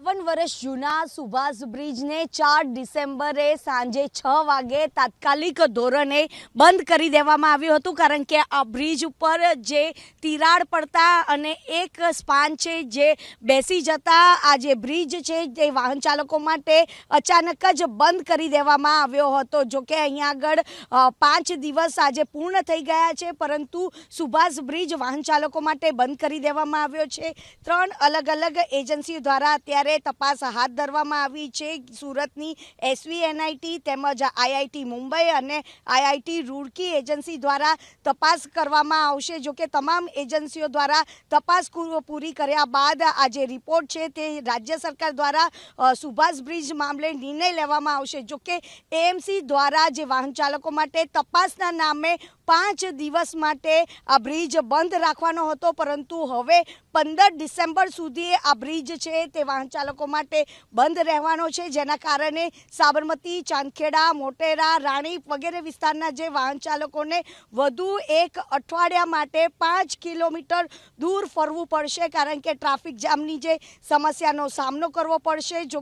52 વર્ષ જૂના સુભાષ બ્રિજને 4 ડિસેમ્બરે સાંજે 6 વાગે તાત્કાલિક ધોરણે બંધ કરી દેવામાં આવ્યું હતું, કારણ કે આ બ્રિજ ઉપર જે તિરાડ પડતા અને એક સ્પાન છે જે બેસી જતા આ જે બ્રિજ છે તે વાહન ચાલકો માટે અચાનક જ બંધ કરી દેવામાં આવ્યો હતો। જો કે અહીંયા આગળ 5 દિવસ આજે પૂર્ણ થઈ ગયા છે, પરંતુ સુભાષ બ્રિજ વાહન ચાલકો માટે બંધ કરી દેવામાં આવ્યો છે। 3 અલગ અલગ એજન્સીઓ દ્વારા અત્યારે તપાસ હાથ ધરવામાં આવી છે। સુરતની SVNIT તેમજ IIT મુંબઈ અને IIT રૂડકી એજન્સી દ્વારા તપાસ કરવામાં આવશે। જો કે તમામ એજન્સીઓ દ્વારા તપાસ પૂરી કર્યા બાદ આ જે રિપોર્ટ છે તે રાજ્ય સરકાર દ્વારા સુભાષ બ્રિજ મામલે નિર્ણય લેવામાં આવશે। જો કે AMC દ્વારા જે વાહન ચાલકો માટે તપાસના નામે 5 દિવસ માટે આ બ્રિજ બંધ રાખવાનો હતો, પરંતુ હવે 15 ડિસેમ્બર સુધી આ બ્રિજ છે તે વાહન ચાલકો માટે બંધ રહેવાનો છે, જેના કારણે સાબરમતી, ચાંદખેડા, મોટેરા, રાણી વગેરે વિસ્તારના જે વાહન ચાલકોને વધુ એક અઠવાડિયા માટે 5 કિલોમીટર દૂર ફરવું પડશે, કારણ કે ટ્રાફિક જામની જે સમસ્યાનો સામનો કરવો પડશે। જો